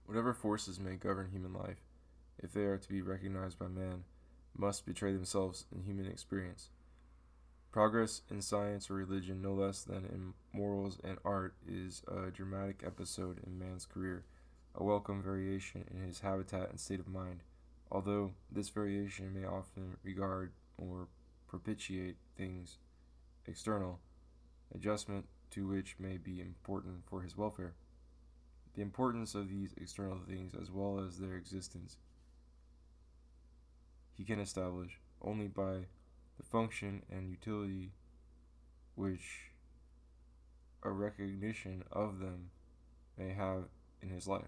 Whatever forces may govern human life, if they are to be recognized by man, must betray themselves in human experience. Progress in science or religion, no less than in morals and art, is a dramatic episode in man's career, a welcome variation in his habitat and state of mind, although this variation may often regard or propitiate things external, adjustment to which may be important for his welfare. The importance of these external things, as well as their existence, he can establish only by the function and utility which a recognition of them may have in his life.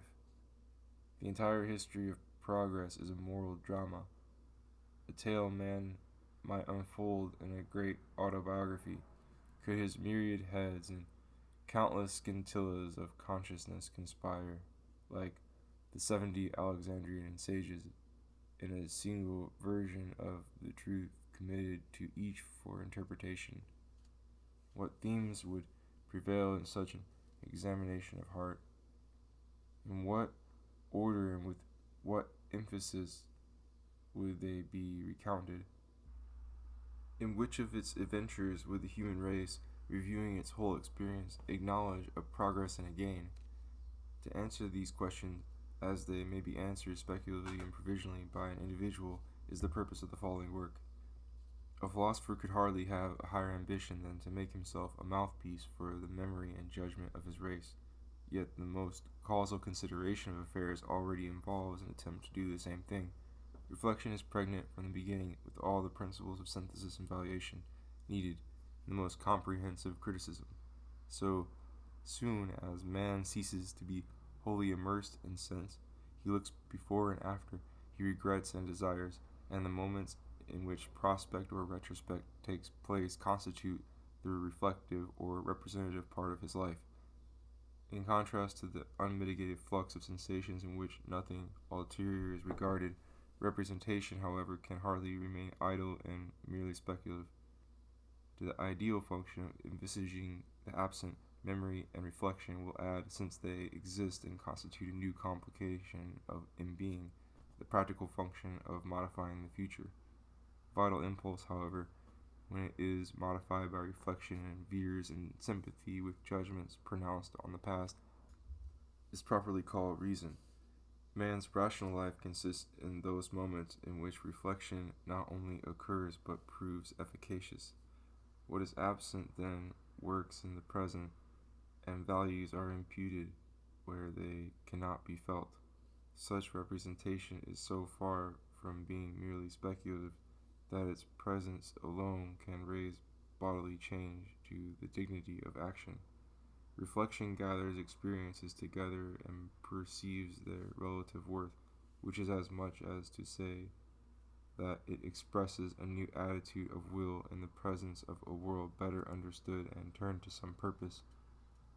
The entire history of progress is a moral drama, a tale man might unfold in a great autobiography, could his myriad heads and countless scintillas of consciousness conspire, like the 70 Alexandrian sages, in a single version of the truth committed to each for interpretation. What themes would prevail in such an examination of heart? In what order and with what emphasis would they be recounted? In which of its adventures would the human race, reviewing its whole experience, acknowledge a progress and a gain? To answer these questions, as they may be answered speculatively and provisionally by an individual, is the purpose of the following work. A philosopher could hardly have a higher ambition than to make himself a mouthpiece for the memory and judgment of his race, yet the most causal consideration of affairs already involves an attempt to do the same thing. Reflection is pregnant from the beginning with all the principles of synthesis and valuation needed in the most comprehensive criticism. So soon as man ceases to be wholly immersed in sense, he looks before and after, he regrets and desires, and the moments in which prospect or retrospect takes place constitute the reflective or representative part of his life. In contrast to the unmitigated flux of sensations in which nothing ulterior is regarded, representation, however, can hardly remain idle and merely speculative. To the ideal function of envisaging the absent, memory and reflection will add, since they exist and constitute a new complication in being, the practical function of modifying the future. Vital impulse, however, when it is modified by reflection and veers in sympathy with judgments pronounced on the past, is properly called reason. Man's rational life consists in those moments in which reflection not only occurs but proves efficacious. What is absent then works in the present, and values are imputed where they cannot be felt. Such representation is so far from being merely speculative that its presence alone can raise bodily change to the dignity of action. Reflection gathers experiences together and perceives their relative worth, which is as much as to say that it expresses a new attitude of will in the presence of a world better understood and turned to some purpose.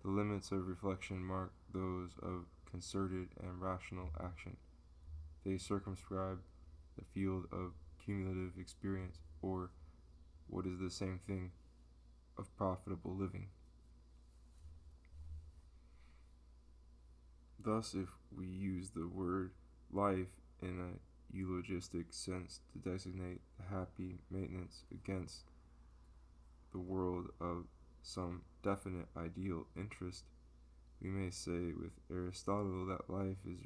The limits of reflection mark those of concerted and rational action. They circumscribe the field of cumulative experience, or, what is the same thing, of profitable living. Thus, if we use the word life in a eulogistic sense to designate the happy maintenance against the world of some definite ideal interest, we may say with Aristotle that life is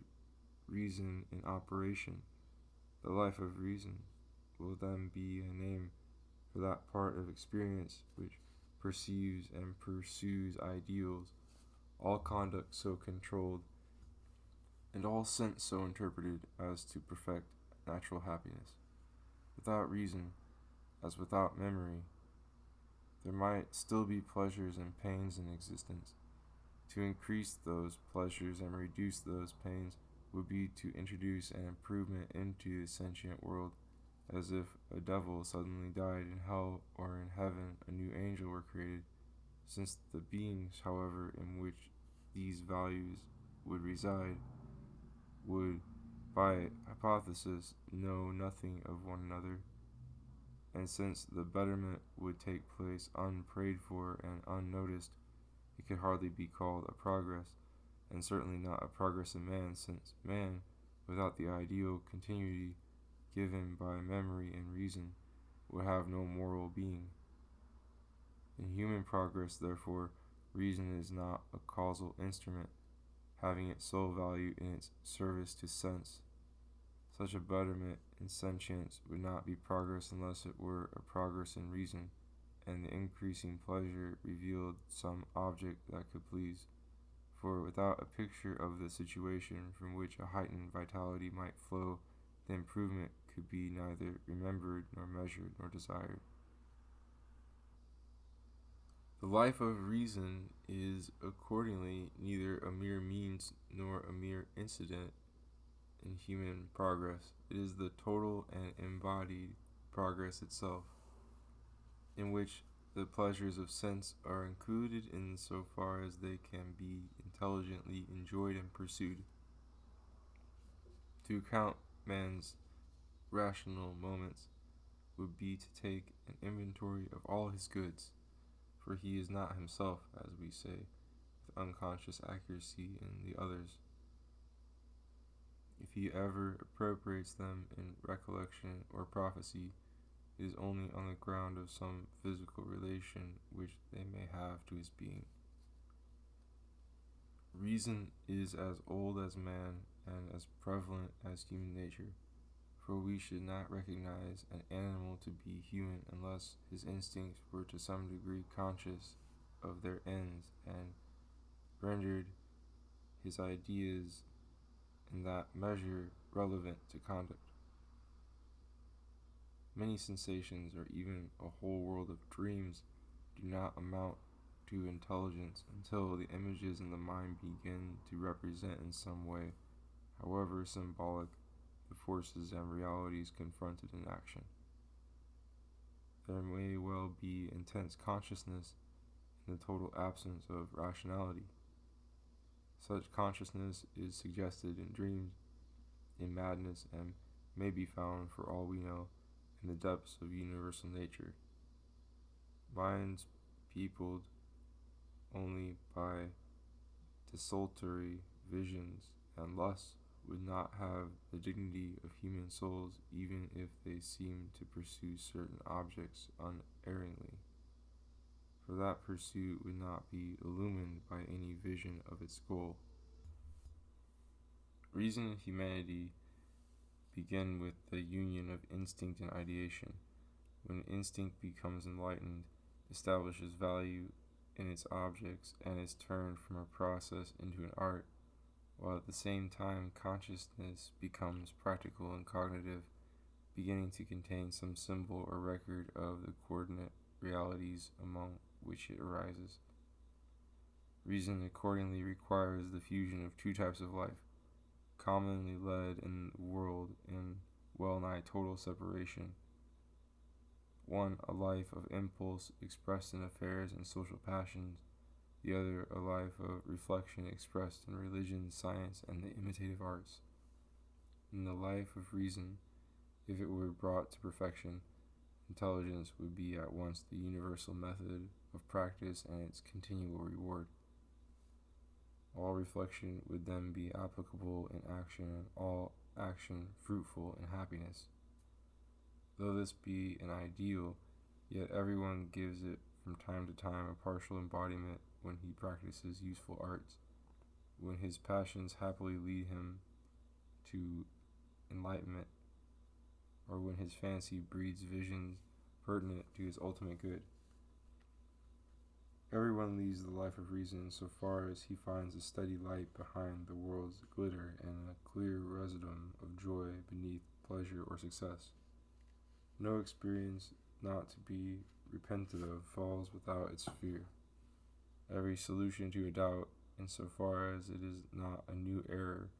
reason in operation. The life of reason will then be a name for that part of experience which perceives and pursues ideals, all conduct so controlled, and all sense so interpreted as to perfect natural happiness. Without reason, as without memory, there might still be pleasures and pains in existence. To increase those pleasures and reduce those pains would be to introduce an improvement into the sentient world, as if a devil suddenly died in hell or in heaven a new angel were created. Since the beings, however, in which these values would reside would, by hypothesis, know nothing of one another, and since the betterment would take place unprayed for and unnoticed, it could hardly be called a progress, and certainly not a progress in man, since man, without the ideal continuity given by memory and reason, would have no moral being. In human progress, therefore, reason is not a causal instrument, having its sole value in its service to sense. Such a betterment in sentience would not be progress unless it were a progress in reason, and the increasing pleasure revealed some object that could please. For without a picture of the situation from which a heightened vitality might flow, the improvement could be neither remembered nor measured nor desired. The life of reason is accordingly neither a mere means nor a mere incident in human progress. It is the total and embodied progress itself, in which the pleasures of sense are included in so far as they can be intelligently enjoyed and pursued. To count man's rational moments would be to take an inventory of all his goods, for he is not himself, as we say, with unconscious accuracy in the others. If he ever appropriates them in recollection or prophecy, it is only on the ground of some physical relation which they may have to his being. Reason is as old as man and as prevalent as human nature, for we should not recognize an animal to be human unless his instincts were to some degree conscious of their ends and rendered his ideas in that measure relevant to conduct. Many sensations, or even a whole world of dreams, do not amount to intelligence until the images in the mind begin to represent in some way, however symbolic, the forces and realities confronted in action. There may well be intense consciousness in the total absence of rationality. Such consciousness is suggested in dreams, in madness, and may be found, for all we know, in the depths of universal nature. Minds peopled only by desultory visions and lusts would not have the dignity of human souls, even if they seem to pursue certain objects unerringly, for that pursuit would not be illumined by any vision of its goal. Reason and humanity begin with the union of instinct and ideation. When instinct becomes enlightened, establishes value in its objects, and is turned from a process into an art, while at the same time consciousness becomes practical and cognitive, beginning to contain some symbol or record of the coordinate realities among which it arises. Reason accordingly requires the fusion of two types of life, commonly led in the world in well-nigh total separation. One, a life of impulse expressed in affairs and social passions; the other, a life of reflection expressed in religion, science, and the imitative arts. In the life of reason, if it were brought to perfection, intelligence would be at once the universal method of practice and its continual reward. All reflection would then be applicable in action, and all action fruitful in happiness. Though this be an ideal, yet everyone gives it from time to time a partial embodiment when he practices useful arts, when his passions happily lead him to enlightenment, or when his fancy breeds visions pertinent to his ultimate good. Everyone leads the life of reason so far as he finds a steady light behind the world's glitter and a clear residuum of joy beneath pleasure or success. No experience not to be repented of falls without its fear. Every solution to a doubt, in so far as it is not a new error,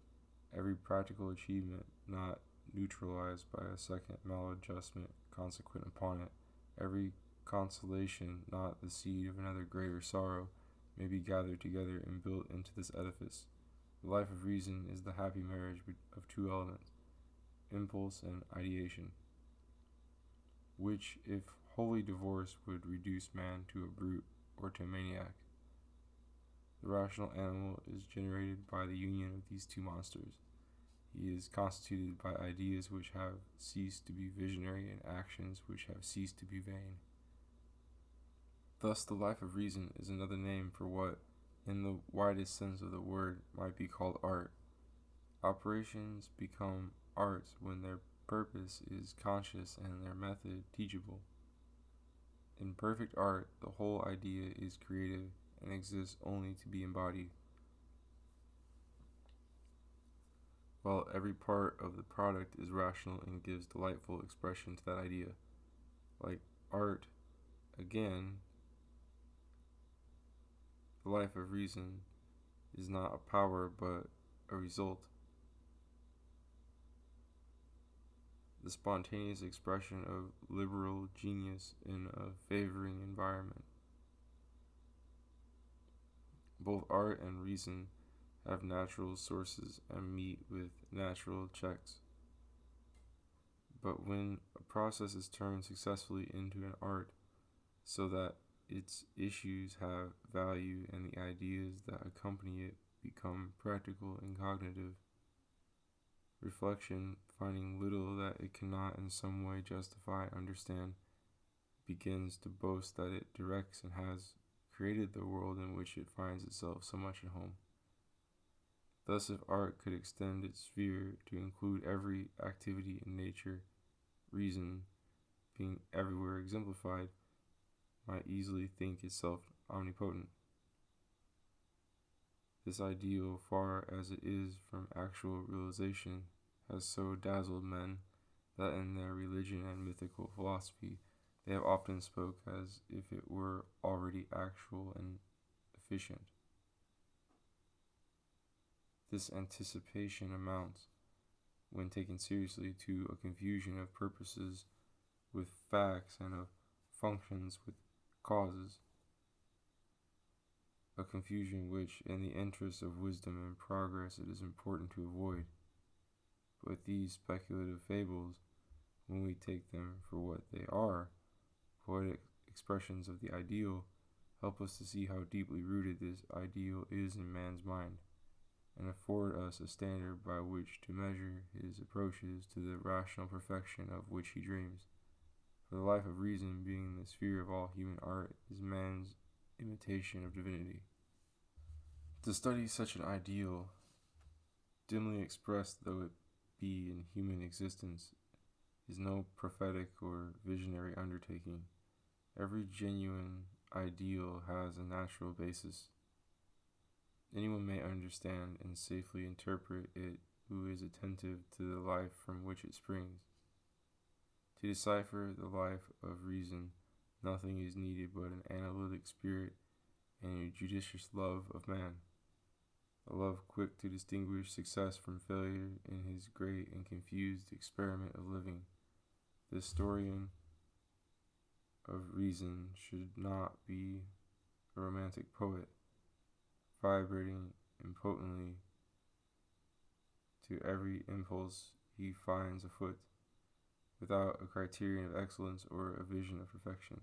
every practical achievement not neutralized by a second maladjustment consequent upon it, every consolation not the seed of another greater sorrow, may be gathered together and built into this edifice. The life of reason is the happy marriage of two elements, impulse and ideation, which, if wholly divorced, would reduce man to a brute or to a maniac. The rational animal is generated by the union of these two monsters. He is constituted by ideas which have ceased to be visionary and actions which have ceased to be vain. Thus, the life of reason is another name for what, in the widest sense of the word, might be called art. Operations become arts when their purpose is conscious and their method teachable. In perfect art, the whole idea is creative and exists only to be embodied, while every part of the product is rational and gives delightful expression to that idea. Like art, again, the life of reason is not a power but a result. The spontaneous expression of liberal genius in a favoring environment. Both art and reason have natural sources and meet with natural checks. But when a process is turned successfully into an art so that its issues have value and the ideas that accompany it become practical and cognitive, reflection, finding little that it cannot in some way justify and understand, begins to boast that it directs and has created the world in which it finds itself so much at home. Thus, if art could extend its sphere to include every activity in nature, reason, being everywhere exemplified, might easily think itself omnipotent. This ideal, far as it is from actual realization, has so dazzled men that in their religion and mythical philosophy they have often spoke as if it were already actual and efficient. This anticipation amounts, when taken seriously, to a confusion of purposes with facts and of functions with causes, a confusion which, in the interest of wisdom and progress, it is important to avoid. But these speculative fables, when we take them for what they are, poetic expressions of the ideal, help us to see how deeply rooted this ideal is in man's mind, and afford us a standard by which to measure his approaches to the rational perfection of which he dreams. For the life of reason, being the sphere of all human art, is man's imitation of divinity. To study such an ideal, dimly expressed though it be in human existence, is no prophetic or visionary undertaking. Every genuine ideal has a natural basis. Anyone may understand and safely interpret it who is attentive to the life from which it springs. To decipher the life of reason, nothing is needed but an analytic spirit and a judicious love of man, a love quick to distinguish success from failure in his great and confused experiment of living. The historian of reason should not be a romantic poet, vibrating impotently to every impulse he finds afoot, without a criterion of excellence or a vision of perfection.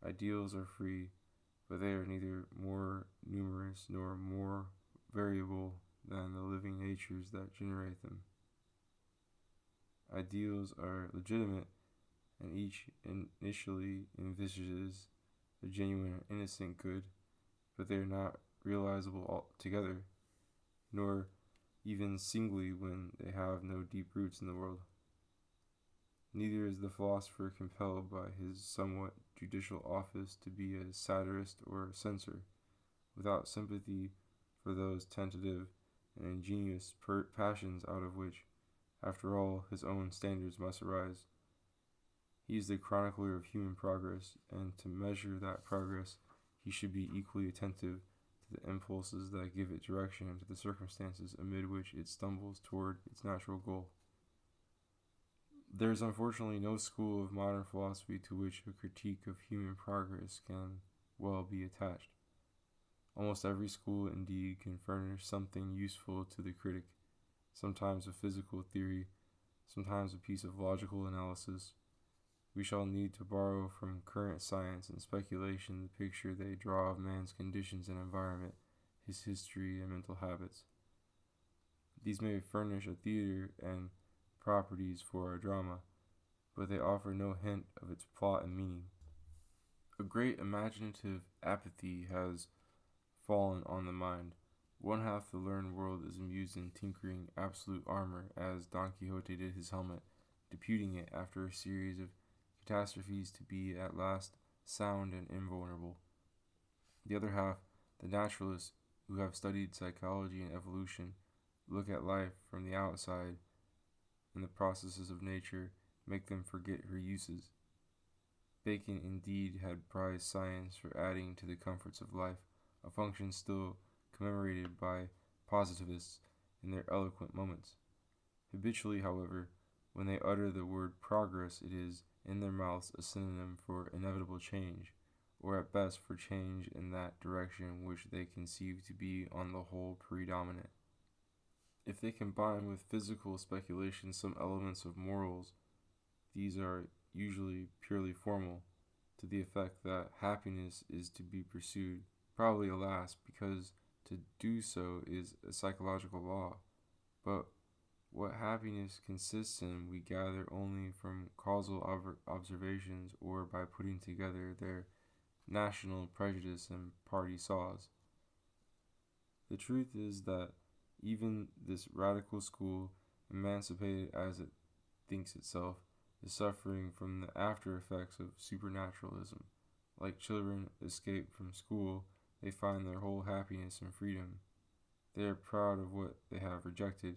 Ideals are free, but they are neither more numerous nor more variable than the living natures that generate them. Ideals are legitimate, and each initially envisages the genuine and innocent good, but they are not realizable altogether, nor even singly when they have no deep roots in the world. Neither is the philosopher compelled by his somewhat judicial office to be a satirist or a censor, without sympathy for those tentative and ingenious passions out of which, after all, his own standards must arise. He is the chronicler of human progress, and to measure that progress he should be equally attentive to the impulses that give it direction and to the circumstances amid which it stumbles toward its natural goal. There is unfortunately no school of modern philosophy to which a critique of human progress can well be attached. Almost every school, indeed, can furnish something useful to the critic, sometimes a physical theory, sometimes a piece of logical analysis, We shall need to borrow from current science and speculation the picture they draw of man's conditions and environment, his history and mental habits. These may furnish a theater and properties for a drama, but they offer no hint of its plot and meaning. A great imaginative apathy has fallen on the mind. One half the learned world is amused in tinkering absolute armor, as Don Quixote did his helmet, deputing it after a series of catastrophes to be at last sound and invulnerable. The other half, the naturalists who have studied psychology and evolution, look at life from the outside, and the processes of nature make them forget her uses. Bacon indeed had prized science for adding to the comforts of life, a function still commemorated by positivists in their eloquent moments. Habitually, however, when they utter the word progress, it is, in their mouths, a synonym for inevitable change, or at best for change in that direction which they conceive to be on the whole predominant. If they combine with physical speculation some elements of morals, these are usually purely formal, to the effect that happiness is to be pursued, probably alas, because to do so is a psychological law. But what happiness consists in we gather only from causal observations or by putting together their national prejudice and party saws. The truth is that even this radical school, emancipated as it thinks itself, is suffering from the after effects of supernaturalism. Like children escaped from school, they find their whole happiness in freedom. They are proud of what they have rejected,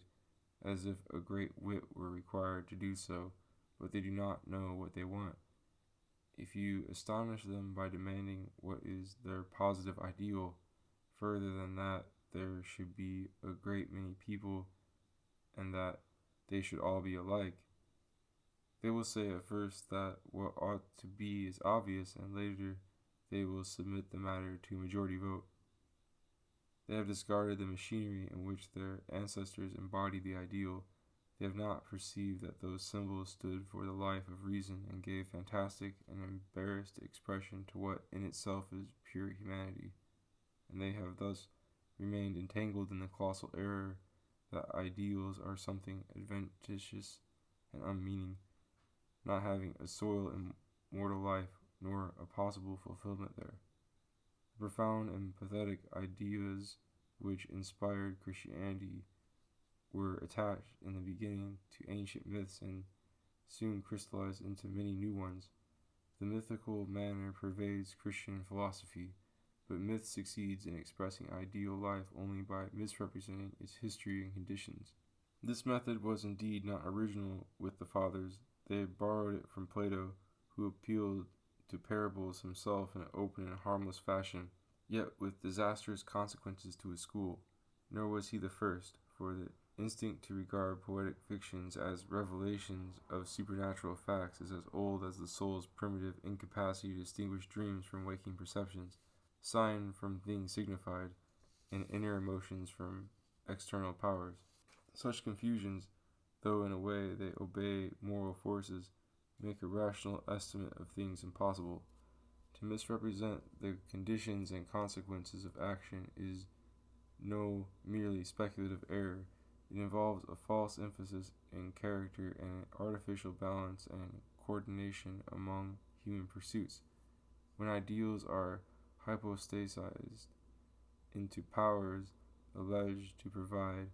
as if a great wit were required to do so, but they do not know what they want. If you astonish them by demanding what is their positive ideal, further than that there should be a great many people and that they should all be alike, they will say at first that what ought to be is obvious, and later they will submit the matter to majority vote. They have discarded the machinery in which their ancestors embodied the ideal. They have not perceived that those symbols stood for the life of reason and gave fantastic and embarrassed expression to what in itself is pure humanity, and they have thus remained entangled in the colossal error that ideals are something adventitious and unmeaning, not having a soil in mortal life nor a possible fulfillment there. The profound and pathetic ideas which inspired Christianity were attached in the beginning to ancient myths and soon crystallized into many new ones. The mythical manner pervades Christian philosophy, but myth succeeds in expressing ideal life only by misrepresenting its history and conditions. This method was indeed not original with the fathers. They had borrowed it from Plato, who appealed to parables himself in an open and harmless fashion, yet with disastrous consequences to his school. Nor was he the first, for the instinct to regard poetic fictions as revelations of supernatural facts is as old as the soul's primitive incapacity to distinguish dreams from waking perceptions, sign from things signified, and inner emotions from external powers. Such confusions, though in a way they obey moral forces, make a rational estimate of things impossible. To misrepresent the conditions and consequences of action is no merely speculative error. It involves a false emphasis in character and an artificial balance and coordination among human pursuits. When ideals are hypostasized into powers alleged to provide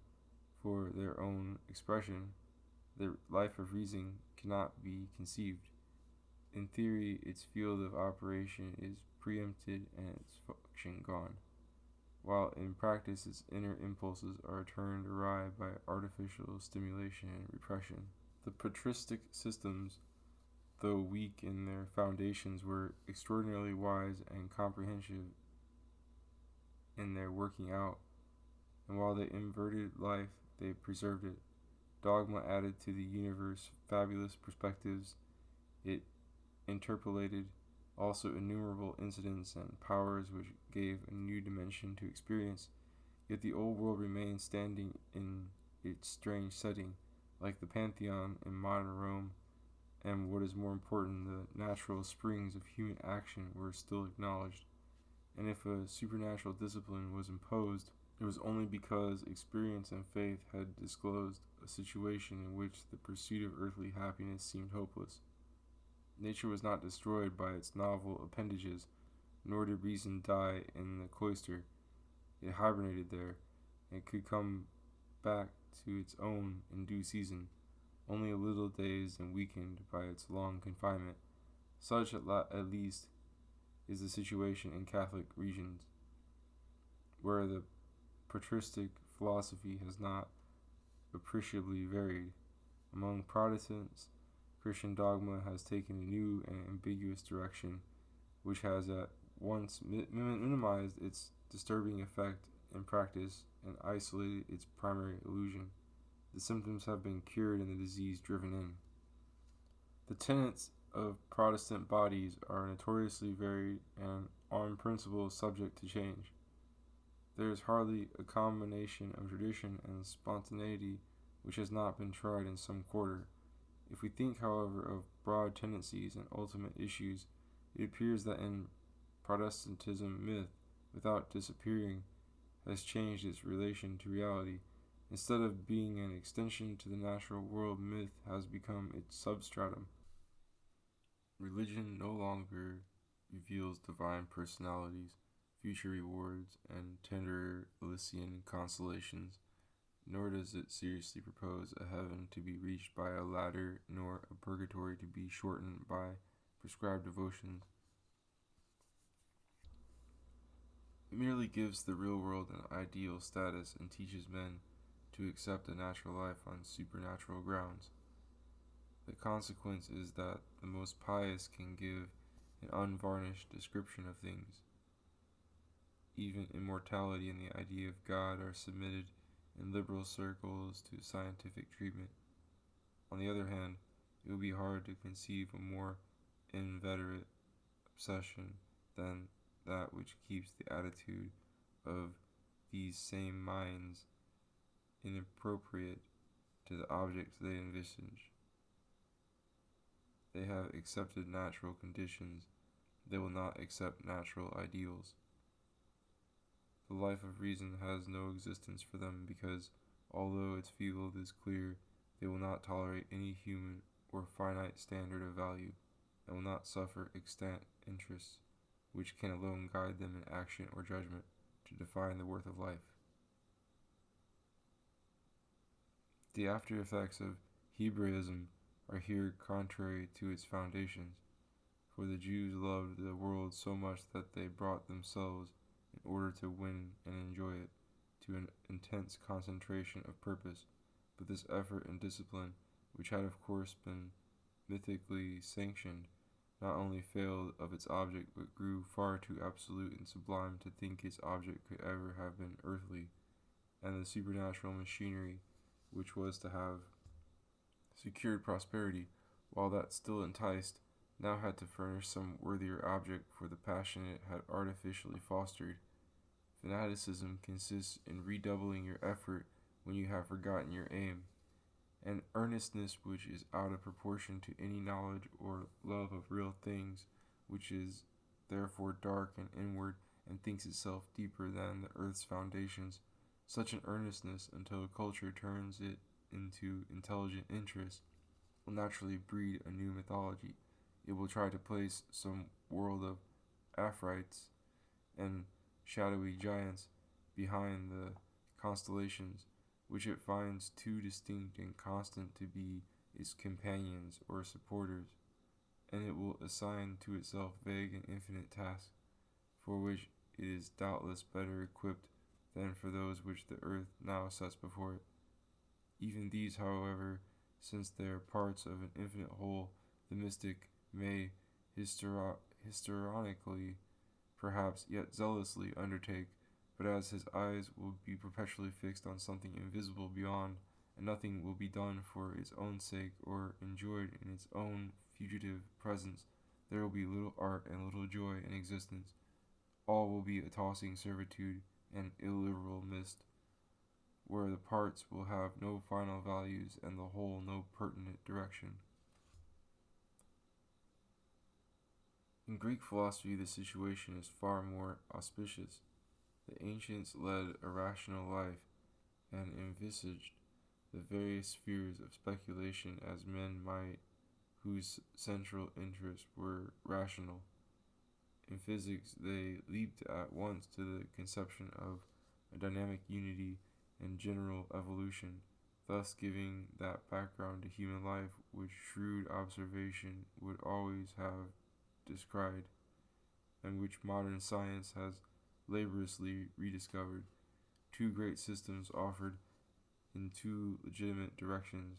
for their own expression, the life of reason cannot be conceived. In theory, its field of operation is preempted and its function gone, while in practice its inner impulses are turned awry by artificial stimulation and repression. The patristic systems, though weak in their foundations, were extraordinarily wise and comprehensive in their working out, and while they inverted life, they preserved it. Dogma added to the universe fabulous perspectives. It interpolated also innumerable incidents and powers which gave a new dimension to experience. Yet the old world remained standing in its strange setting, like the Pantheon in modern Rome, and what is more important, the natural springs of human action were still acknowledged. And if a supernatural discipline was imposed, it was only because experience and faith had disclosed a situation in which the pursuit of earthly happiness seemed hopeless. Nature was not destroyed by its novel appendages, nor did reason die in the cloister. It hibernated there, and could come back to its own in due season, only a little dazed and weakened by its long confinement. Such, at least, is the situation in Catholic regions, where the patristic philosophy has not appreciably varied. Among Protestants, Christian dogma has taken a new and ambiguous direction, which has at once minimized its disturbing effect in practice and isolated its primary illusion. The symptoms have been cured and the disease driven in. The tenets of Protestant bodies are notoriously varied and, on principle, subject to change. There is hardly a combination of tradition and spontaneity which has not been tried in some quarter. If we think, however, of broad tendencies and ultimate issues, it appears that in Protestantism myth, without disappearing, has changed its relation to reality. Instead of being an extension to the natural world, myth has become its substratum. Religion no longer reveals divine personalities, future rewards, and tender Elysian consolations, nor does it seriously propose a heaven to be reached by a ladder, nor a purgatory to be shortened by prescribed devotions. It merely gives the real world an ideal status and teaches men to accept a natural life on supernatural grounds. The consequence is that the most pious can give an unvarnished description of things. Even immortality and the idea of God are submitted in liberal circles to scientific treatment. On the other hand, it would be hard to conceive a more inveterate obsession than that which keeps the attitude of these same minds inappropriate to the objects they envisage. They have accepted natural conditions, they will not accept natural ideals. The life of reason has no existence for them because, although its field is clear, they will not tolerate any human or finite standard of value, and will not suffer extant interests, which can alone guide them in action or judgment, to define the worth of life. The after effects of Hebraism are here contrary to its foundations, for the Jews loved the world so much that they brought themselves, in order to win and enjoy it, to an intense concentration of purpose. But this effort and discipline, which had of course been mythically sanctioned, not only failed of its object, but grew far too absolute and sublime to think its object could ever have been earthly, and the supernatural machinery which was to have secured prosperity, while that still enticed, now had to furnish some worthier object for the passion it had artificially fostered. Fanaticism consists in redoubling your effort when you have forgotten your aim. An earnestness which is out of proportion to any knowledge or love of real things, which is therefore dark and inward, and thinks itself deeper than the earth's foundations. Such an earnestness, until culture turns it into intelligent interest, will naturally breed a new mythology. It will try to place some world of Afrites and shadowy giants behind the constellations, which it finds too distinct and constant to be its companions or supporters, and it will assign to itself vague and infinite tasks, for which it is doubtless better equipped than for those which the earth now sets before it. Even these, however, since they are parts of an infinite whole, the mystic may histrionically, perhaps yet zealously, undertake, but as his eyes will be perpetually fixed on something invisible beyond, and nothing will be done for its own sake or enjoyed in its own fugitive presence, there will be little art and little joy in existence. All will be a tossing servitude and illiberal mist, where the parts will have no final values and the whole no pertinent direction. In Greek philosophy, the situation is far more auspicious. The ancients led a rational life and envisaged the various spheres of speculation as men might whose central interests were rational. In physics, they leaped at once to the conception of a dynamic unity and general evolution, thus giving that background to human life which shrewd observation would always have descried, and which modern science has laboriously rediscovered. Two great systems offered in two legitimate directions,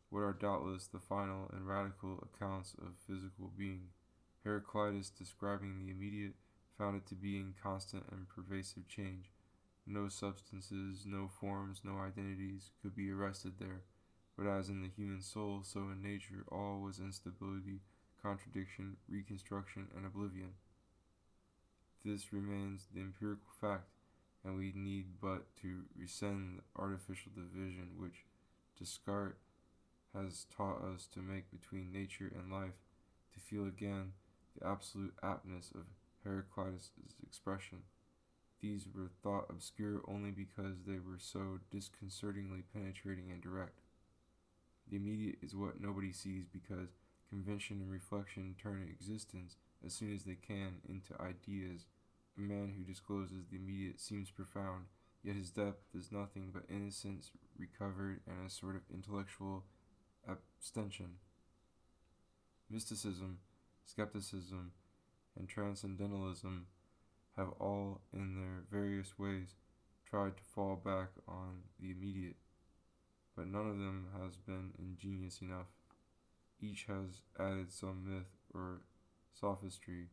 what are doubtless the final and radical accounts of physical being. Heraclitus, describing the immediate, found it to be in constant and pervasive change. No substances, no forms, no identities could be arrested there. But as in the human soul, so in nature, all was instability, contradiction, reconstruction, and oblivion. This remains the empirical fact, and we need but to rescind the artificial division which Descartes has taught us to make between nature and life, to feel again the absolute aptness of Heraclitus' expression. These were thought obscure only because they were so disconcertingly penetrating and direct. The immediate is what nobody sees because convention and reflection turn existence as soon as they can into ideas. A man who discloses the immediate seems profound, yet his depth is nothing but innocence recovered and a sort of intellectual abstention. Mysticism, skepticism, and transcendentalism have all, in their various ways, tried to fall back on the immediate, but none of them has been ingenious enough. Each has added some myth or sophistry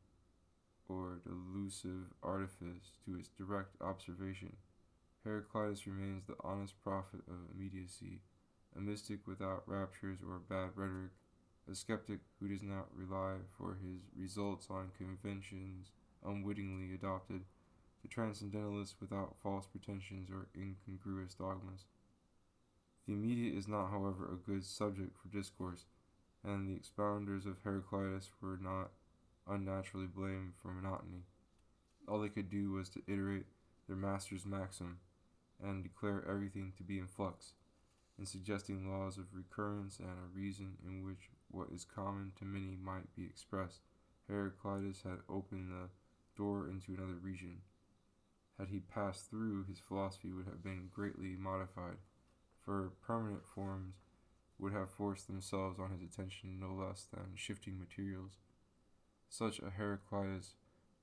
or delusive artifice to its direct observation. Heraclitus remains the honest prophet of immediacy, a mystic without raptures or bad rhetoric, a skeptic who does not rely for his results on conventions unwittingly adopted, the transcendentalist without false pretensions or incongruous dogmas. The immediate is not, however, a good subject for discourse, and the expounders of Heraclitus were not unnaturally blamed for monotony. All they could do was to iterate their master's maxim, and declare everything to be in flux, in suggesting laws of recurrence and a reason in which what is common to many might be expressed. Heraclitus had opened the door into another region. Had he passed through, his philosophy would have been greatly modified, for permanent forms would have forced themselves on his attention no less than shifting materials. Such a Heraclitus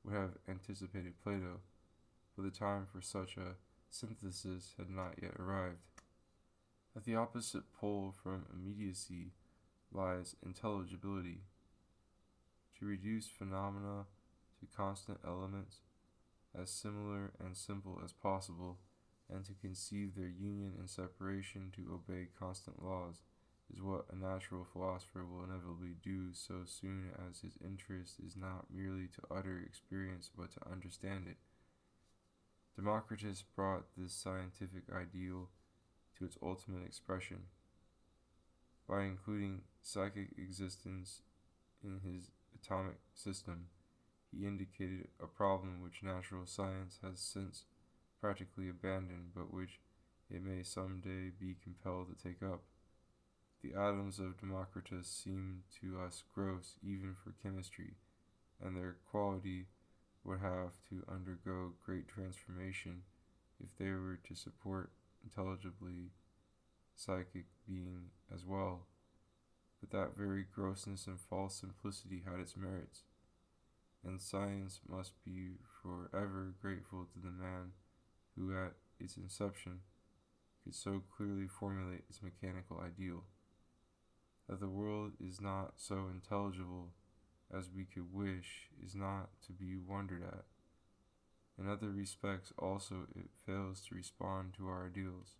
would have anticipated Plato, but the time for such a synthesis had not yet arrived. At the opposite pole from immediacy lies intelligibility. To reduce phenomena to constant elements, as similar and simple as possible, and to conceive their union and separation to obey constant laws, is what a natural philosopher will inevitably do so soon as his interest is not merely to utter experience but to understand it. Democritus brought this scientific ideal to its ultimate expression by including psychic existence in his atomic system. He indicated a problem which natural science has since practically abandoned, but which it may some day be compelled to take up. The atoms of Democritus seem to us gross even for chemistry, and their quality would have to undergo great transformation if they were to support intelligibly psychic being as well. But that very grossness and false simplicity had its merits, and science must be forever grateful to the man who at its inception could so clearly formulate its mechanical ideal. That the world is not so intelligible as we could wish is not to be wondered at. In other respects also it fails to respond to our ideals.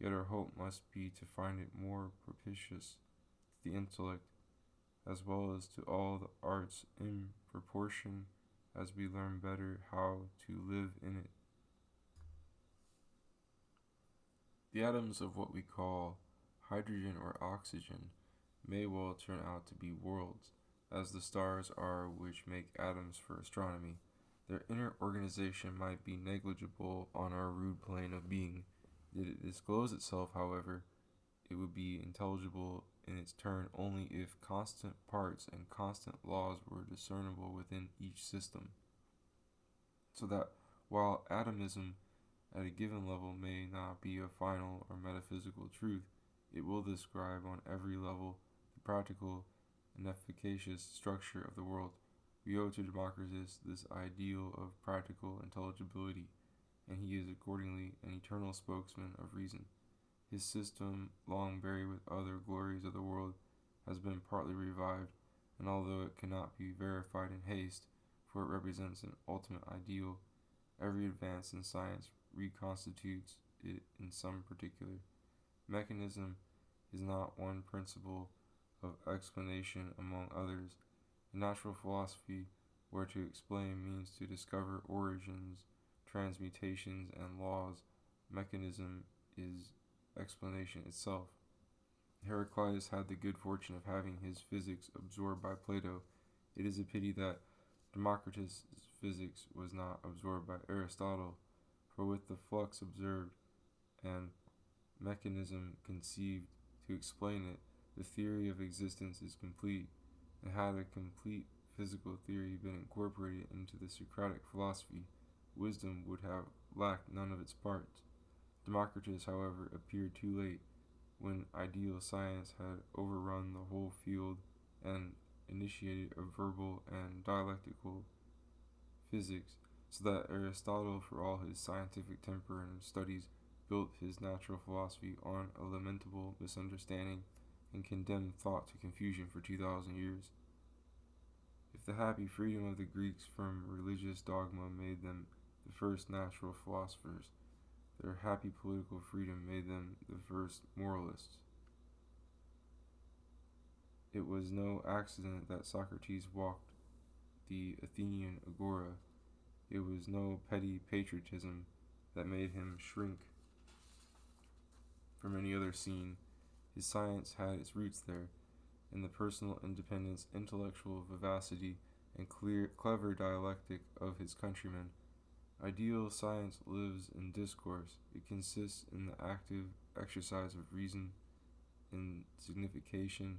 Yet our hope must be to find it more propitious to the intellect as well as to all the arts in proportion as we learn better how to live in it. The atoms of what we call hydrogen or oxygen may well turn out to be worlds, as the stars are which make atoms for astronomy. Their inner organization might be negligible on our rude plane of being. Did it disclose itself, however, it would be intelligible in its turn only if constant parts and constant laws were discernible within each system. So that while atomism at a given level may not be a final or metaphysical truth, it will describe on every level the practical and efficacious structure of the world. We owe to Democritus this ideal of practical intelligibility, and he is accordingly an eternal spokesman of reason. His system, long buried with other glories of the world, has been partly revived, and although it cannot be verified in haste, for it represents an ultimate ideal, every advance in science reconstitutes it in some particular. Mechanism is not one principle of explanation among others. In natural philosophy, where to explain means to discover origins, transmutations, and laws, mechanism is explanation itself. Heraclitus had the good fortune of having his physics absorbed by Plato. It is a pity that Democritus' physics was not absorbed by Aristotle, for with the flux observed and mechanism conceived to explain it, the theory of existence is complete, and had a complete physical theory been incorporated into the Socratic philosophy, wisdom would have lacked none of its parts. Democritus, however, appeared too late, when ideal science had overrun the whole field and initiated a verbal and dialectical physics, so that Aristotle, for all his scientific temper and studies, built his natural philosophy on a lamentable misunderstanding and condemned thought to confusion for 2,000 years. If the happy freedom of the Greeks from religious dogma made them the first natural philosophers, their happy political freedom made them the first moralists. It was no accident that Socrates walked the Athenian agora. It was no petty patriotism that made him shrink from any other scene. His science had its roots there, in the personal independence, intellectual vivacity, and clever dialectic of his countrymen. Ideal science lives in discourse. It consists in the active exercise of reason, in signification,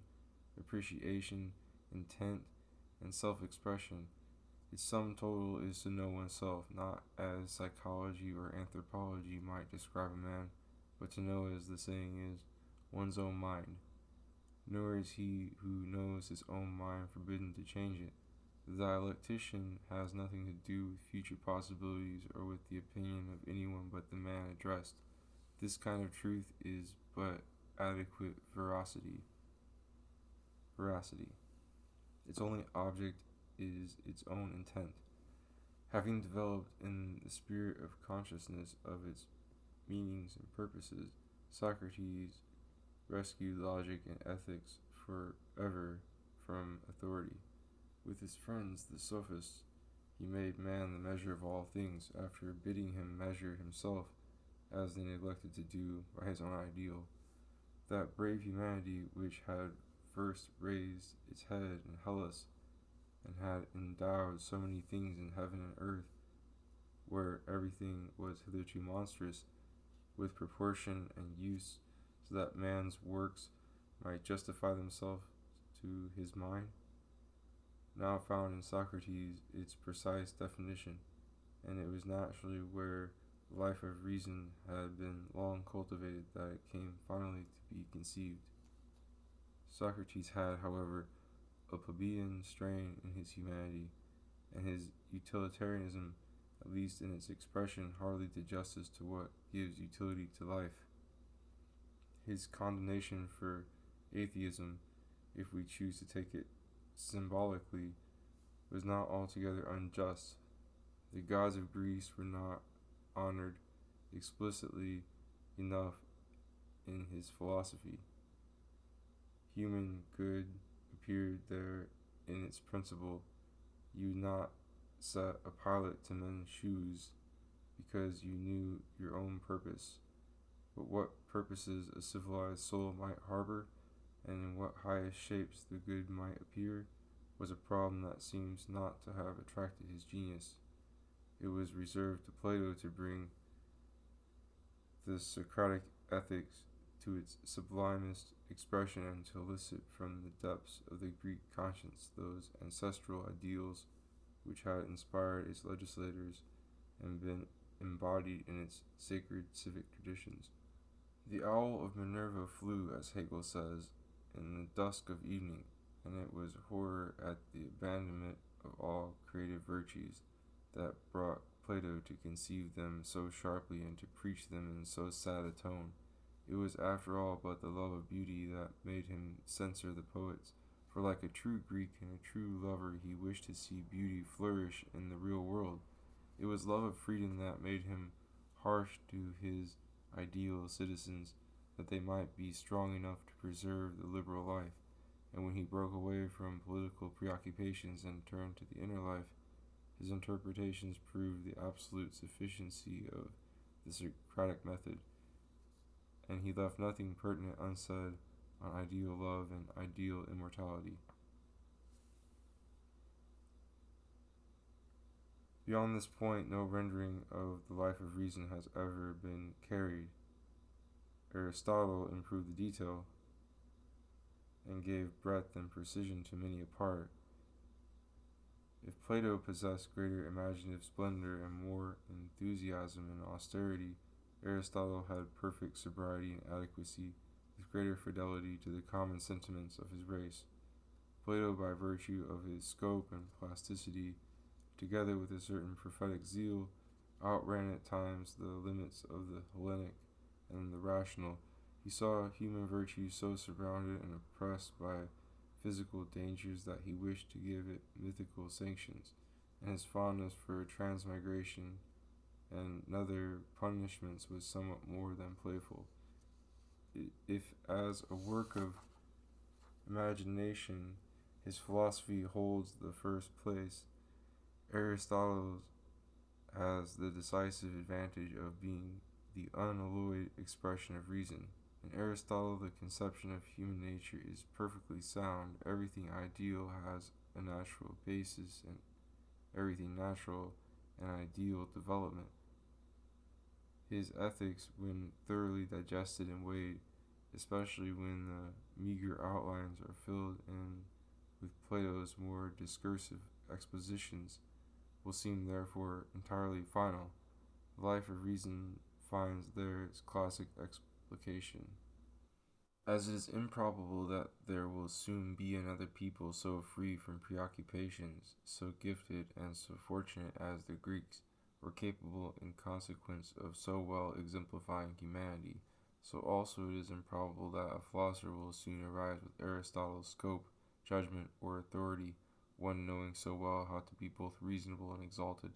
appreciation, intent, and self-expression. Its sum total is to know oneself, not as psychology or anthropology might describe a man, but to know, as the saying is, one's own mind. Nor is he who knows his own mind forbidden to change it. The dialectician has nothing to do with future possibilities or with the opinion of anyone but the man addressed. This kind of truth is but adequate veracity. Its only object is its own intent. Having developed in the spirit of consciousness of its meanings and purposes, Socrates rescued logic and ethics forever from authority. With his friends, the sophists, he made man the measure of all things, after bidding him measure himself, as they neglected to do, by his own ideal. That brave humanity which had first raised its head in Hellas, and had endowed so many things in heaven and earth, where everything was hitherto monstrous, with proportion and use, so that man's works might justify themselves to his mind, now found in Socrates its precise definition, and it was naturally where the life of reason had been long cultivated that it came finally to be conceived. Socrates had, however, a plebeian strain in his humanity, and his utilitarianism, at least in its expression, hardly did justice to what gives utility to life. His condemnation for atheism, if we choose to take it symbolically, was not altogether unjust. The gods of Greece were not honored explicitly enough in his philosophy. Human good appeared there in its principle. You not set a pilot to mend shoes because you knew your own purpose, but what purposes a civilized soul might harbor, and in what highest shapes the good might appear, was a problem that seems not to have attracted his genius. It was reserved to Plato to bring the Socratic ethics to its sublimest expression and to elicit from the depths of the Greek conscience those ancestral ideals which had inspired its legislators and been embodied in its sacred civic traditions. The owl of Minerva flew, as Hegel says, in the dusk of evening, and it was horror at the abandonment of all creative virtues that brought Plato to conceive them so sharply and to preach them in so sad a tone. It was after all but the love of beauty that made him censor the poets, for like a true Greek and a true lover he wished to see beauty flourish in the real world. It was love of freedom that made him harsh to his ideal citizens, that they might be strong enough to preserve the liberal life. And when he broke away from political preoccupations and turned to the inner life, his interpretations proved the absolute sufficiency of the Socratic method, and he left nothing pertinent unsaid on ideal love and ideal immortality. Beyond this point, no rendering of the life of reason has ever been carried. Aristotle improved the detail and gave breadth and precision to many a part. If Plato possessed greater imaginative splendor and more enthusiasm and austerity, Aristotle had perfect sobriety and adequacy, with greater fidelity to the common sentiments of his race. Plato, by virtue of his scope and plasticity, together with a certain prophetic zeal, outran at times the limits of the Hellenic and the rational. He saw human virtue so surrounded and oppressed by physical dangers that he wished to give it mythical sanctions, and his fondness for transmigration and other punishments was somewhat more than playful. If, as a work of imagination, his philosophy holds the first place, Aristotle has the decisive advantage of being the unalloyed expression of reason. In Aristotle, the conception of human nature is perfectly sound. Everything ideal has a natural basis, and everything natural an ideal development. His ethics, when thoroughly digested and weighed, especially when the meager outlines are filled in with Plato's more discursive expositions, will seem therefore entirely final. The life of reason finds there its classic explication. As it is improbable that there will soon be another people so free from preoccupations, so gifted and so fortunate as the Greeks, were capable in consequence of so well exemplifying humanity, so also it is improbable that a philosopher will soon arise with Aristotle's scope, judgment, or authority, one knowing so well how to be both reasonable and exalted.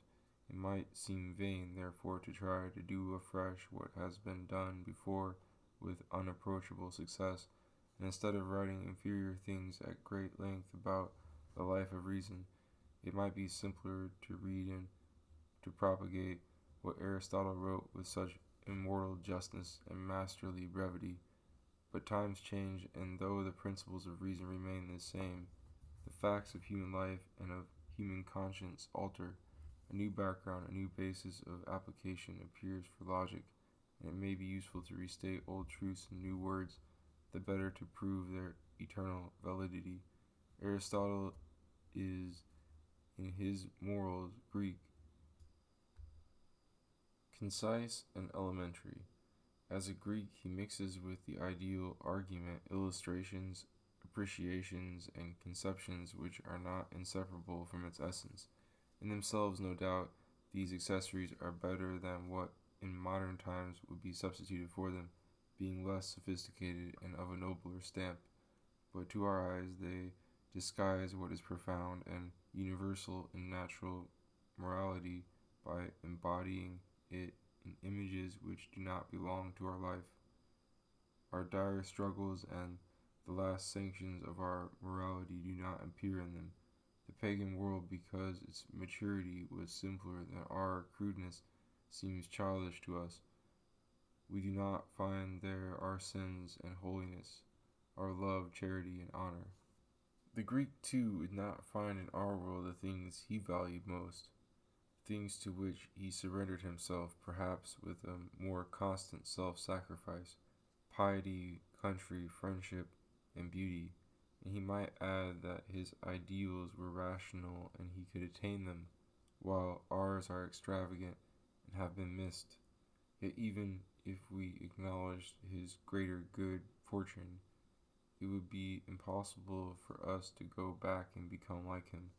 It might seem vain, therefore, to try to do afresh what has been done before with unapproachable success, and instead of writing inferior things at great length about the life of reason, it might be simpler to read and to propagate what Aristotle wrote with such immortal justness and masterly brevity. But times change, and though the principles of reason remain the same, the facts of human life and of human conscience alter. A new background, a new basis of application appears for logic, and it may be useful to restate old truths in new words, the better to prove their eternal validity. Aristotle is, in his morals, Greek, concise and elementary. As a Greek, he mixes with the ideal argument, illustrations, appreciations, and conceptions which are not inseparable from its essence. In themselves, no doubt, these accessories are better than what in modern times would be substituted for them, being less sophisticated and of a nobler stamp. But to our eyes they disguise what is profound and universal in natural morality by embodying it in images which do not belong to our life. Our dire struggles and the last sanctions of our morality do not appear in them. The pagan world, because its maturity was simpler than our crudeness, seems childish to us. We do not find there our sins and holiness, our love, charity, and honor. The Greek too would not find in our world the things he valued most, things to which he surrendered himself, perhaps with a more constant self-sacrifice, piety, country, friendship, and beauty. And he might add that his ideals were rational and he could attain them, while ours are extravagant and have been missed. Yet even if we acknowledged his greater good fortune, it would be impossible for us to go back and become like him.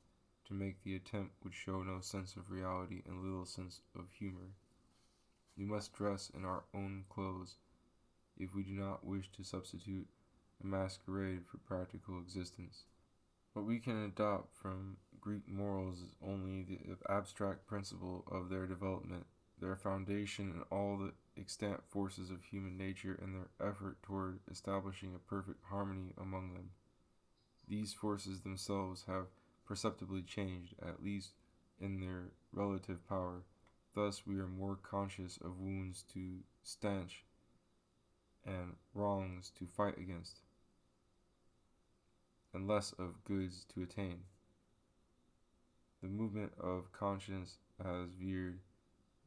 To make the attempt would show no sense of reality and little sense of humor. We must dress in our own clothes if we do not wish to substitute a masquerade for practical existence. What we can adopt from Greek morals is only the abstract principle of their development, their foundation in all the extant forces of human nature, and their effort toward establishing a perfect harmony among them. These forces themselves have perceptibly changed, at least in their relative power. Thus, we are more conscious of wounds to stanch and wrongs to fight against, and less of goods to attain. The movement of conscience has veered.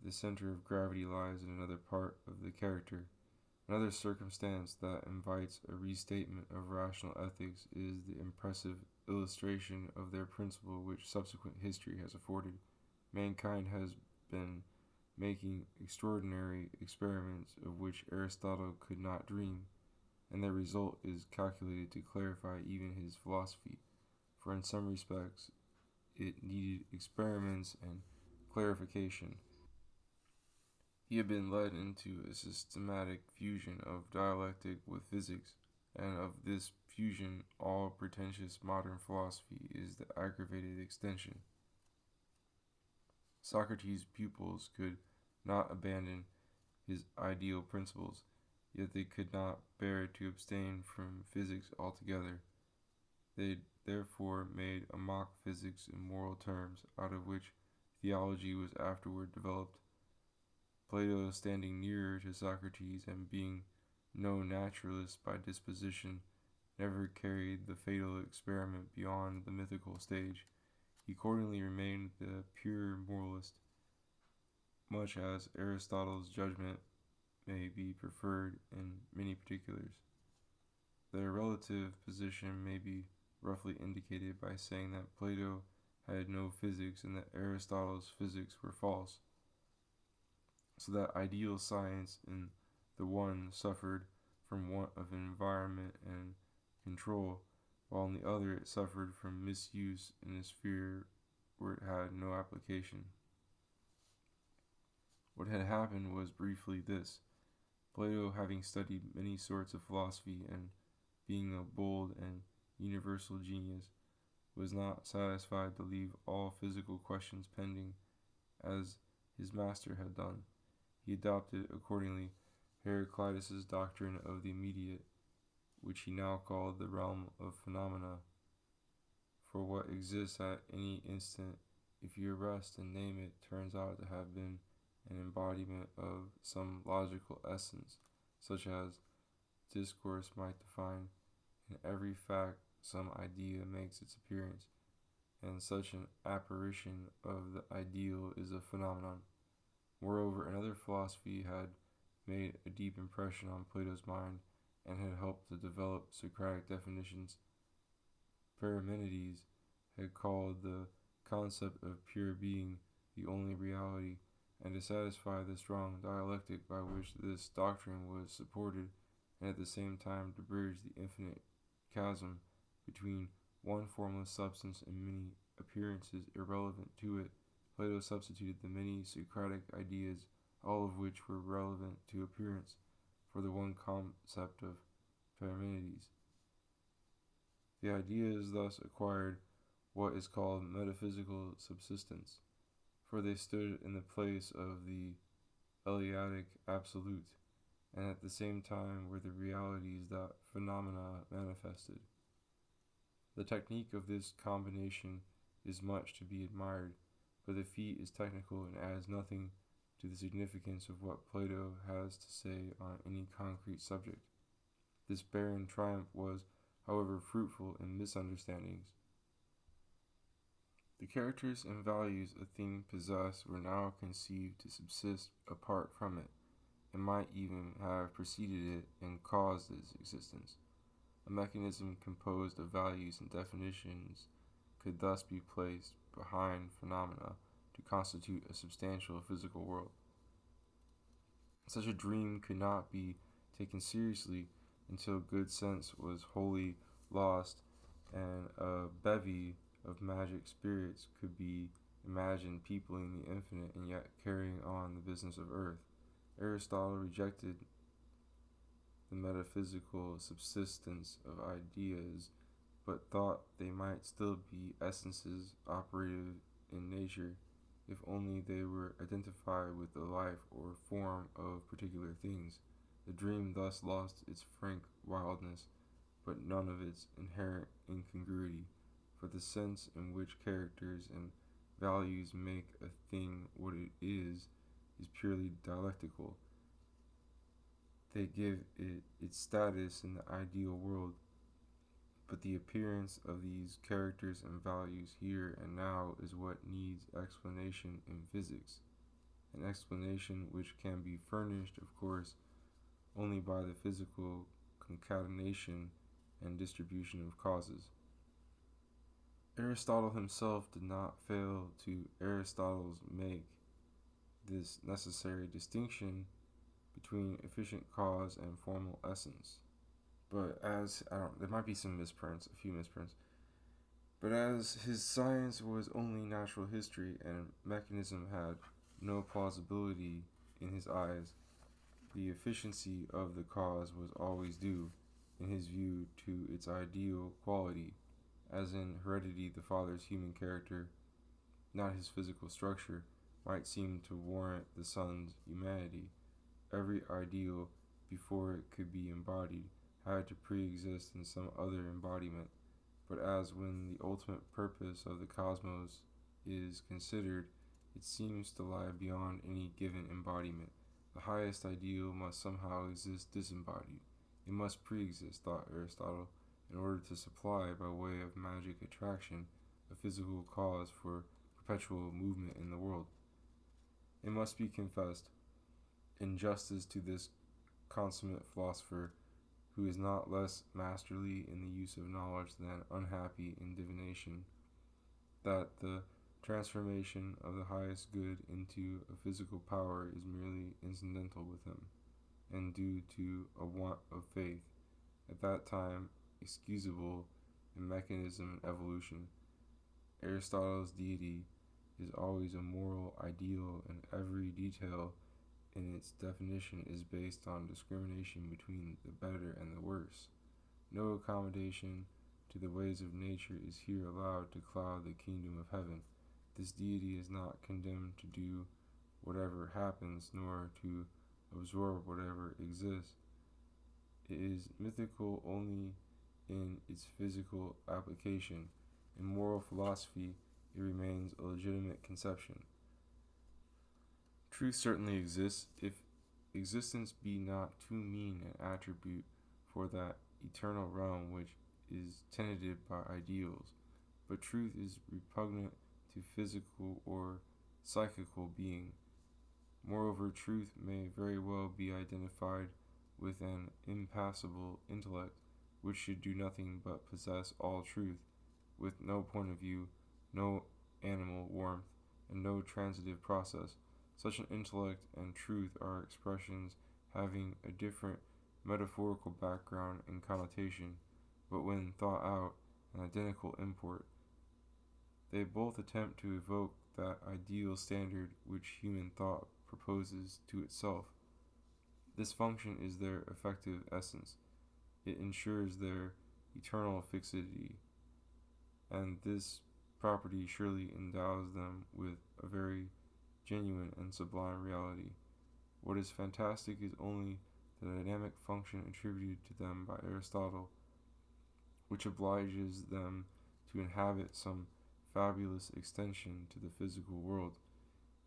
The center of gravity lies in another part of the character. Another circumstance that invites a restatement of rational ethics is the impressive illustration of their principle which subsequent history has afforded. Mankind has been making extraordinary experiments of which Aristotle could not dream, and their result is calculated to clarify even his philosophy, for in some respects it needed experiments and clarification. He had been led into a systematic fusion of dialectic with physics, and of this fusion all pretentious modern philosophy is the aggravated extension. Socrates' pupils could not abandon his ideal principles, yet they could not bear to abstain from physics altogether. They therefore made a mock physics in moral terms, out of which theology was afterward developed. Plato, standing nearer to Socrates and being no naturalist by disposition, never carried the fatal experiment beyond the mythical stage. He accordingly remained the pure moralist, much as Aristotle's judgment may be preferred in many particulars. Their relative position may be roughly indicated by saying that Plato had no physics and that Aristotle's physics were false, so that ideal science in the one suffered from want of environment and control, while in the other it suffered from misuse in a sphere where it had no application. What had happened was briefly this. Plato, having studied many sorts of philosophy and being a bold and universal genius, was not satisfied to leave all physical questions pending, as his master had done. He adopted accordingly Heraclitus's doctrine of the immediate, which he now called the realm of phenomena. For what exists at any instant, if you arrest and name it, turns out to have been an embodiment of some logical essence, such as discourse might define. In every fact, some idea makes its appearance, and such an apparition of the ideal is a phenomenon. Moreover, another philosophy had made a deep impression on Plato's mind and had helped to develop Socratic definitions. Parmenides had called the concept of pure being the only reality, and to satisfy the strong dialectic by which this doctrine was supported, and at the same time to bridge the infinite chasm between one formless substance and many appearances irrelevant to it, Plato substituted the many Socratic ideas, all of which were relevant to appearance, for the one concept of Parmenides. The ideas thus acquired what is called metaphysical subsistence, for they stood in the place of the Eleatic absolute, and at the same time were the realities that phenomena manifested. The technique of this combination is much to be admired, but the feat is technical and adds nothing to the significance of what Plato has to say on any concrete subject. This barren triumph was, however fruitful in misunderstandings. The characters and values a thing possessed were now conceived to subsist apart from it, and might even have preceded it and caused its existence. A mechanism composed of values and definitions could thus be placed behind phenomena to constitute a substantial physical world. Such a dream could not be taken seriously until good sense was wholly lost and a bevy of magic spirits could be imagined peopling the infinite and yet carrying on the business of earth. Aristotle rejected the metaphysical subsistence of ideas, but thought they might still be essences operative in nature, if only they were identified with the life or form of particular things. The dream thus lost its frank wildness, but none of its inherent incongruity, for the sense in which characters and values make a thing what it is purely dialectical. They give it its status in the ideal world, but the appearance of these characters and values here and now is what needs explanation in physics, an explanation which can be furnished, of course, only by the physical concatenation and distribution of causes. Aristotle himself did not fail to Aristotle's make this necessary distinction between efficient cause and formal essence. But as there might be some misprints, a few misprints. But as his science was only natural history and mechanism had no plausibility in his eyes, the efficiency of the cause was always due, in his view, to its ideal quality, as in heredity the father's human character, not his physical structure, might seem to warrant the son's humanity. Every ideal, before it could be embodied, had to pre-exist in some other embodiment, but as when the ultimate purpose of the cosmos is considered, it seems to lie beyond any given embodiment. The highest ideal must somehow exist disembodied. It must pre-exist, thought Aristotle, in order to supply, by way of magic attraction, a physical cause for perpetual movement in the world. It must be confessed, in justice to this consummate philosopher, who is not less masterly in the use of knowledge than unhappy in divination, that the transformation of the highest good into a physical power is merely incidental with him, and due to a want of faith, at that time excusable in mechanism and evolution. Aristotle's deity is always a moral ideal, and every detail in its definition is based on discrimination between the better and the worse. No accommodation to the ways of nature is here allowed to cloud the kingdom of heaven. This deity is not condemned to do whatever happens, nor to absorb whatever exists. It is mythical only in its physical application. In moral philosophy, it remains a legitimate conception. Truth certainly exists, if existence be not too mean an attribute for that eternal realm which is tenanted by ideals, but truth is repugnant to physical or psychical being. Moreover, truth may very well be identified with an impassible intellect, which should do nothing but possess all truth, with no point of view, no animal warmth, and no transitive process. Such an intellect and truth are expressions having a different metaphorical background and connotation, but when thought out, an identical import. They both attempt to evoke that ideal standard which human thought proposes to itself. This function is their effective essence. It ensures their eternal fixity, and this property surely endows them with a very genuine and sublime reality. What is fantastic is only the dynamic function attributed to them by Aristotle, which obliges them to inhabit some fabulous extension to the physical world.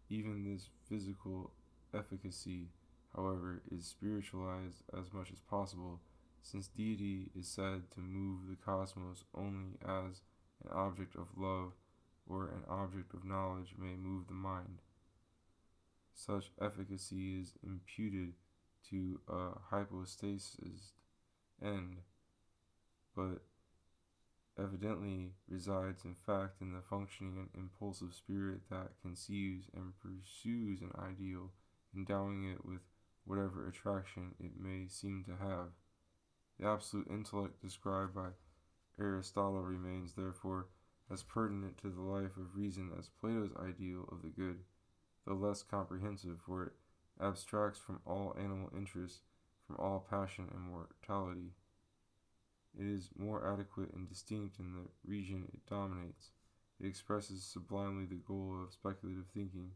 Even this physical efficacy, however, is spiritualized as much as possible, since deity is said to move the cosmos only as an object of love or an object of knowledge may move the mind. Such efficacy is imputed to a hypostasis end, but evidently resides in fact in the functioning and impulsive spirit that conceives and pursues an ideal, endowing it with whatever attraction it may seem to have. The absolute intellect described by Aristotle remains, therefore, as pertinent to the life of reason as Plato's ideal of the good, though less comprehensive, for it abstracts from all animal interest, from all passion and mortality. It is more adequate and distinct in the region it dominates. It expresses sublimely the goal of speculative thinking,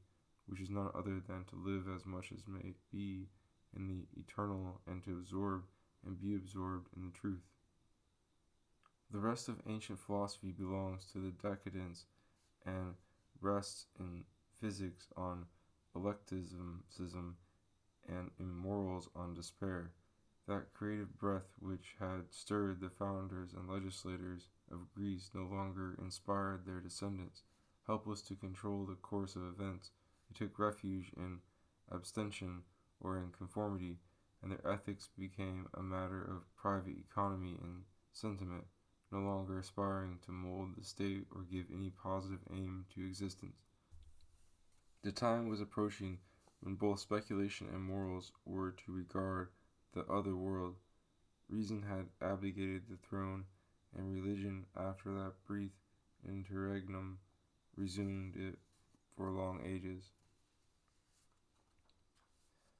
which is none other than to live as much as may be in the eternal and to absorb and be absorbed in the truth. The rest of ancient philosophy belongs to the decadence and rests in physics on eclecticism and in morals on despair. That creative breath which had stirred the founders and legislators of Greece no longer inspired their descendants. Helpless to control the course of events, they took refuge in abstention or in conformity, and their ethics became a matter of private economy and sentiment, no longer aspiring to mold the state or give any positive aim to existence. The time was approaching when both speculation and morals were to regard the other world. Reason had abdicated the throne, and religion, after that brief interregnum, resumed it for long ages.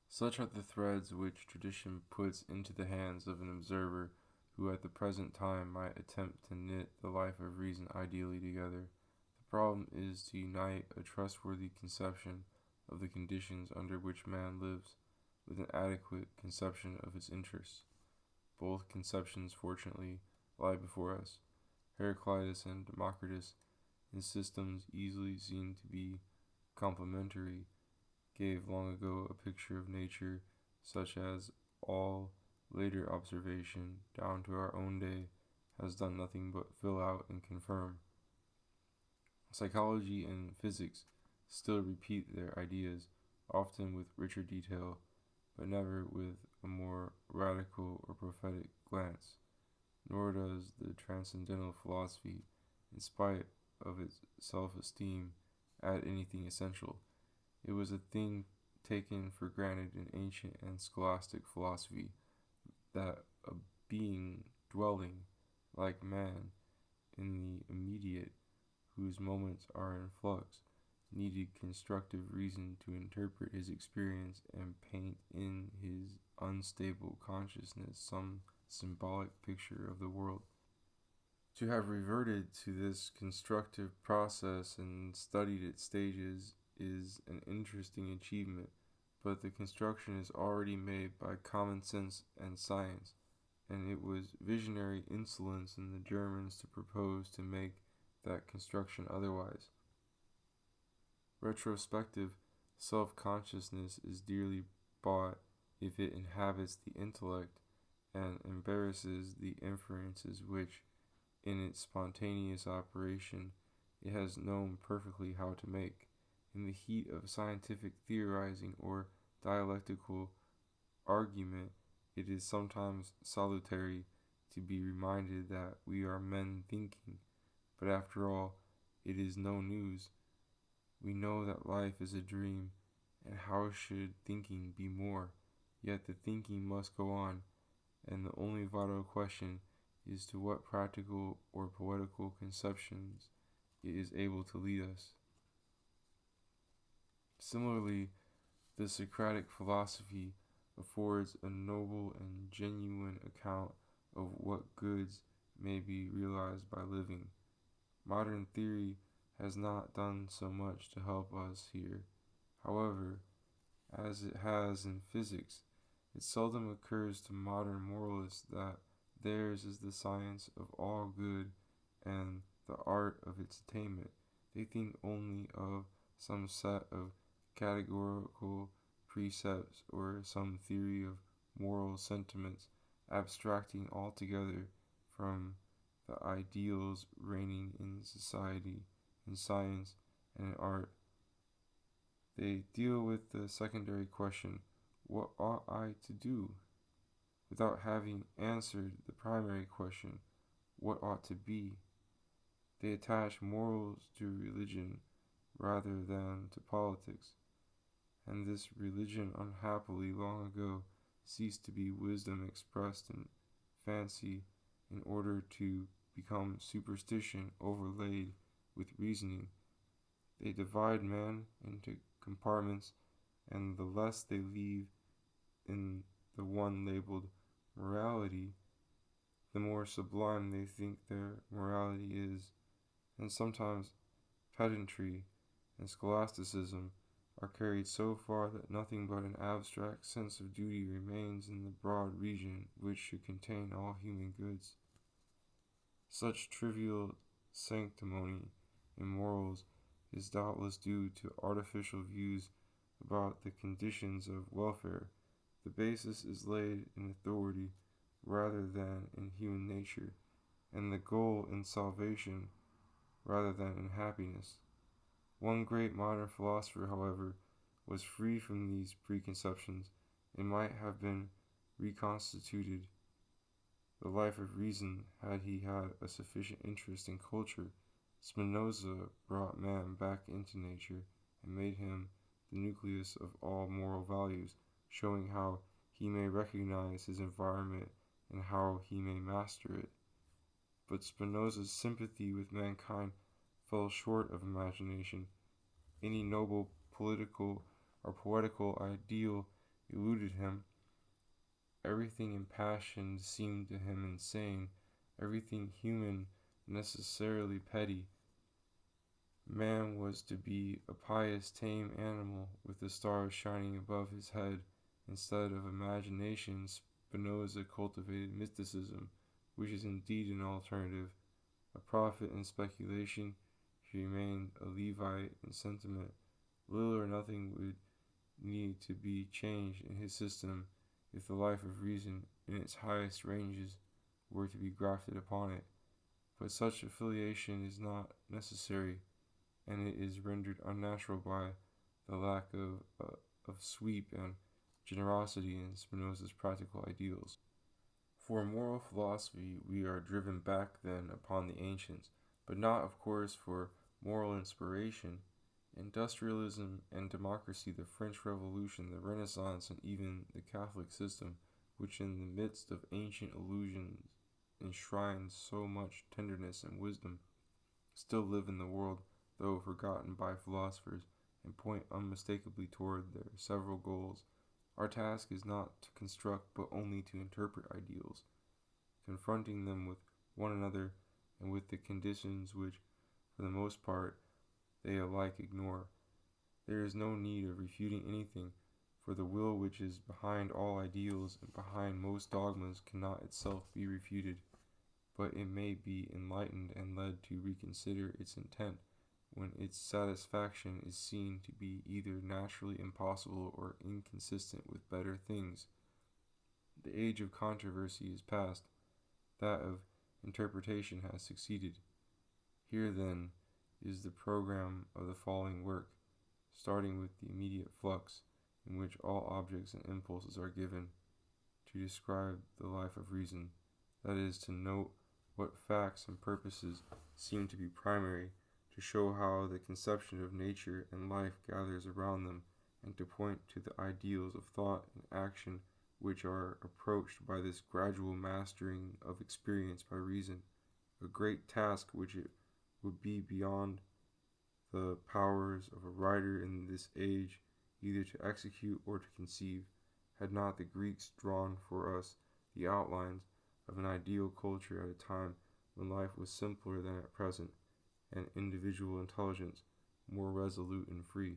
Such are the threads which tradition puts into the hands of an observer who at the present time might attempt to knit the life of reason ideally together. The problem is to unite a trustworthy conception of the conditions under which man lives with an adequate conception of its interests. Both conceptions, fortunately, lie before us. Heraclitus and Democritus, in systems easily seen to be complementary, gave long ago a picture of nature such as all later observation, down to our own day, has done nothing but fill out and confirm. Psychology and physics still repeat their ideas, often with richer detail, but never with a more radical or prophetic glance. Nor does the transcendental philosophy, in spite of its self-esteem, add anything essential. It was a thing taken for granted in ancient and scholastic philosophy, that a being dwelling, like man, in the immediate, whose moments are in flux, needed constructive reason to interpret his experience and paint in his unstable consciousness some symbolic picture of the world. To have reverted to this constructive process and studied its stages is an interesting achievement, but the construction is already made by common sense and science, and it was visionary insolence in the Germans to propose to make that construction otherwise. Retrospective self-consciousness is dearly bought if it inhabits the intellect and embarrasses the inferences which, in its spontaneous operation, it has known perfectly how to make. In the heat of scientific theorizing or dialectical argument, it is sometimes salutary to be reminded that we are men thinking, but after all, it is no news. We know that life is a dream, and how should thinking be more? Yet the thinking must go on, and the only vital question is to what practical or poetical conceptions it is able to lead us. Similarly, the Socratic philosophy affords a noble and genuine account of what goods may be realized by living. Modern theory has not done so much to help us here. However, as it has in physics, it seldom occurs to modern moralists that theirs is the science of all good and the art of its attainment. They think only of some set of categorical precepts or some theory of moral sentiments abstracting altogether from the ideals reigning in society, in science, and in art. They deal with the secondary question, what ought I to do? Without having answered the primary question, what ought to be? They attach morals to religion rather than to politics, and this religion unhappily long ago ceased to be wisdom expressed in fancy in order to become superstition overlaid with reasoning. They divide man into compartments, and the less they leave in the one labeled morality, the more sublime they think their morality is, and sometimes pedantry and scholasticism are carried so far that nothing but an abstract sense of duty remains in the broad region which should contain all human goods. Such trivial sanctimony in morals is doubtless due to artificial views about the conditions of welfare. The basis is laid in authority rather than in human nature, and the goal in salvation rather than in happiness. One great modern philosopher, however, was free from these preconceptions and might have been reconstituted the life of reason had he had a sufficient interest in culture. Spinoza brought man back into nature and made him the nucleus of all moral values, showing how he may recognize his environment and how he may master it. But Spinoza's sympathy with mankind fell short of imagination. Any noble political or poetical ideal eluded him. Everything impassioned seemed to him insane, everything human necessarily petty. Man was to be a pious, tame animal with the stars shining above his head. Instead of imagination, Spinoza cultivated mysticism, which is indeed an alternative. A prophet in speculation, he remained a Levite in sentiment. Little or nothing would need to be changed in his system if the life of reason in its highest ranges were to be grafted upon it. But such affiliation is not necessary, and it is rendered unnatural by the lack of sweep and generosity in Spinoza's practical ideals. For moral philosophy, we are driven back then upon the ancients, but not, of course, for moral inspiration. Industrialism and democracy, the French Revolution, the Renaissance, and even the Catholic system, which in the midst of ancient illusions enshrines so much tenderness and wisdom, still live in the world, though forgotten by philosophers, and point unmistakably toward their several goals. Our task is not to construct, but only to interpret ideals, confronting them with one another and with the conditions which, for the most part, they alike ignore. There is no need of refuting anything, for the will which is behind all ideals and behind most dogmas cannot itself be refuted, but it may be enlightened and led to reconsider its intent when its satisfaction is seen to be either naturally impossible or inconsistent with better things. The age of controversy is past, that of interpretation has succeeded. Here, then, is the program of the following work, starting with the immediate flux, in which all objects and impulses are given, to describe the life of reason, that is, to note what facts and purposes seem to be primary, to show how the conception of nature and life gathers around them, and to point to the ideals of thought and action which are approached by this gradual mastering of experience by reason, a great task which it would be beyond the powers of a writer in this age either to execute or to conceive, had not the Greeks drawn for us the outlines of an ideal culture at a time when life was simpler than at present, and individual intelligence more resolute and free.